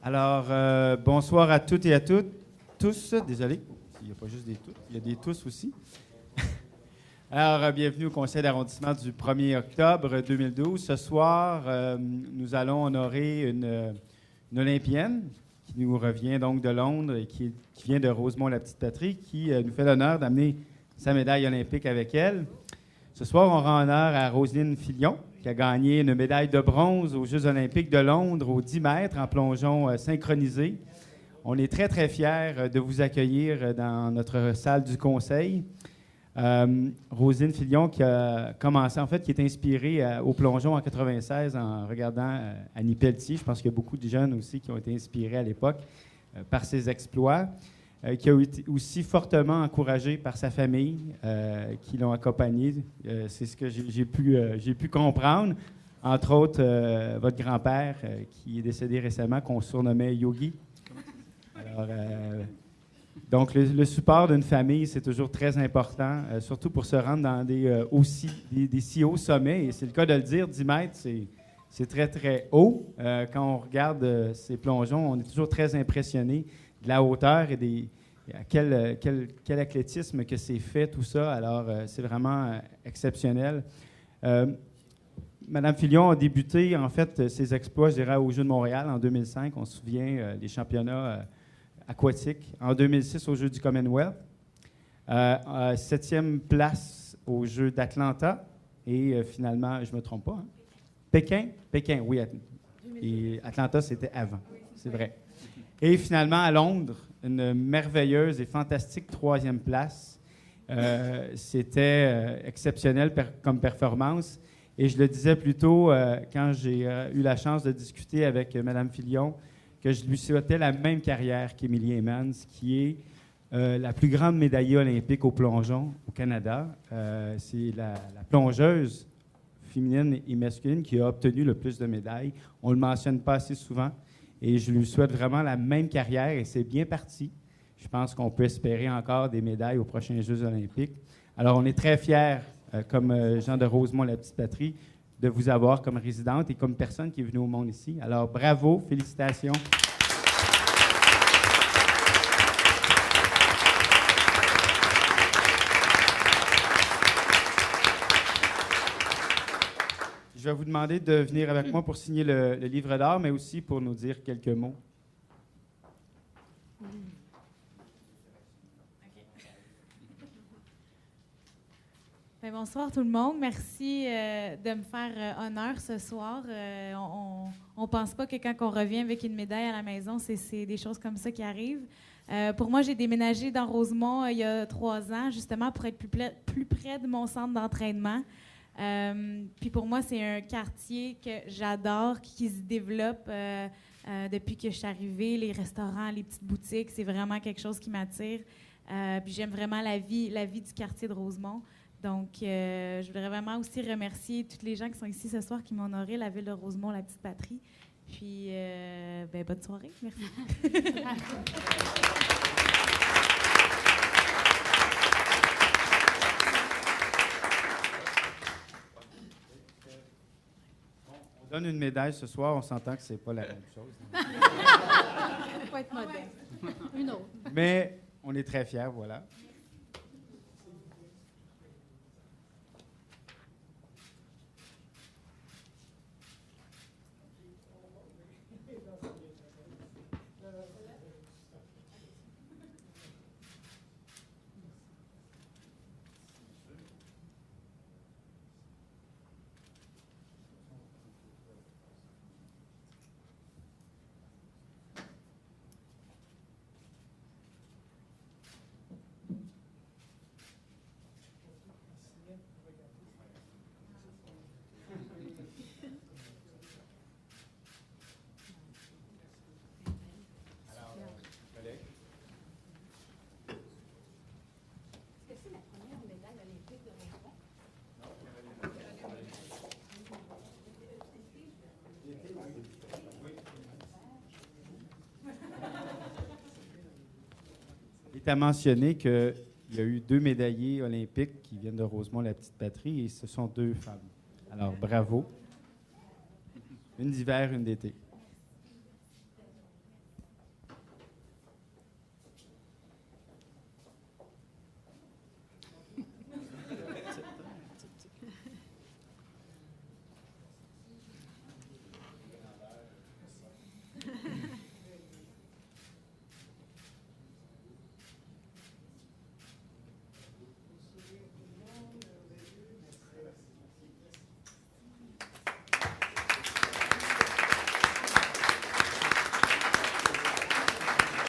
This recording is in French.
Alors, bonsoir à toutes et à tous. Désolé, il n'y a pas juste des toutes, il y a des tous aussi. Alors, bienvenue au conseil d'arrondissement du 1er octobre 2012. Ce soir, nous allons honorer une Olympienne qui nous revient donc de Londres et qui vient de Rosemont-la-Petite-Patrie, qui nous fait l'honneur d'amener sa médaille olympique avec elle. Ce soir, on rend honneur à Roselyne Filion, qui a gagné une médaille de bronze aux Jeux olympiques de Londres aux 10 mètres en plongeon synchronisé. On est très, très fiers de vous accueillir dans notre salle du conseil. Roselyne Filion, qui a commencé, en fait, qui est inspirée au plongeon en 96 en regardant Annie Pelletier. Je pense qu'il y a beaucoup de jeunes aussi qui ont été inspirés à l'époque par ses exploits. Qui a été aussi fortement encouragé par sa famille, qui l'ont accompagné. C'est ce que j'ai pu comprendre. Entre autres, votre grand-père, qui est décédé récemment, qu'on surnommait Yogi. Alors, donc, le support d'une famille, c'est toujours très important, surtout pour se rendre dans des si hauts sommets. Et c'est le cas de le dire, 10 mètres, c'est très, très haut. Quand on regarde ces plongeons, on est toujours très impressionné de la hauteur et quel athlétisme que c'est fait, tout ça. Alors, c'est vraiment exceptionnel. Madame Filion a débuté, en fait, ses exploits, je dirais, aux Jeux de Montréal en 2005. On se souvient des championnats aquatiques. En 2006, aux Jeux du Commonwealth. 7e place aux Jeux d'Atlanta. Et finalement, je ne me trompe pas, hein? Pékin, oui. Et Atlanta, c'était avant. C'est vrai. Et finalement, à Londres, une merveilleuse et fantastique 3e place. C'était exceptionnel comme performance. Et je le disais plus tôt, quand j'ai eu la chance de discuter avec Mme Filion, que je lui souhaitais la même carrière qu'Emilie Emmons, qui est la plus grande médaillée olympique au plongeon au Canada. C'est la plongeuse féminine et masculine qui a obtenu le plus de médailles. On ne le mentionne pas assez souvent. Et je lui souhaite vraiment la même carrière et c'est bien parti. Je pense qu'on peut espérer encore des médailles aux prochains Jeux olympiques. Alors, on est très fiers, comme Jean de Rosemont-la-Petite-Patrie, de vous avoir comme résidente et comme personne qui est venue au monde ici. Alors, bravo, félicitations. Je vais vous demander de venir avec moi pour signer le livre d'art, mais aussi pour nous dire quelques mots. Bien, bonsoir tout le monde. Merci de me faire honneur ce soir. On pense pas que quand on revient avec une médaille à la maison, c'est des choses comme ça qui arrivent. Pour moi, j'ai déménagé dans Rosemont il y a 3 ans, justement pour être plus près de mon centre d'entraînement. Puis pour moi, c'est un quartier que j'adore, qui se développe depuis que je suis arrivée. Les restaurants, les petites boutiques, c'est vraiment quelque chose qui m'attire. Puis j'aime vraiment la vie du quartier de Rosemont. Donc, je voudrais vraiment aussi remercier toutes les gens qui sont ici ce soir, qui m'ont honoré, la ville de Rosemont, la petite patrie. Puis, bonne soirée. Merci. On donne une médaille ce soir, on s'entend que c'est pas la même chose. Il faut être modeste. Une autre. Mais on est très fiers, voilà. Tu as mentionné qu'il y a eu 2 médaillés olympiques qui viennent de Rosemont-la-Petite-Patrie et ce sont 2 femmes. Alors, bravo. Une d'hiver, une d'été.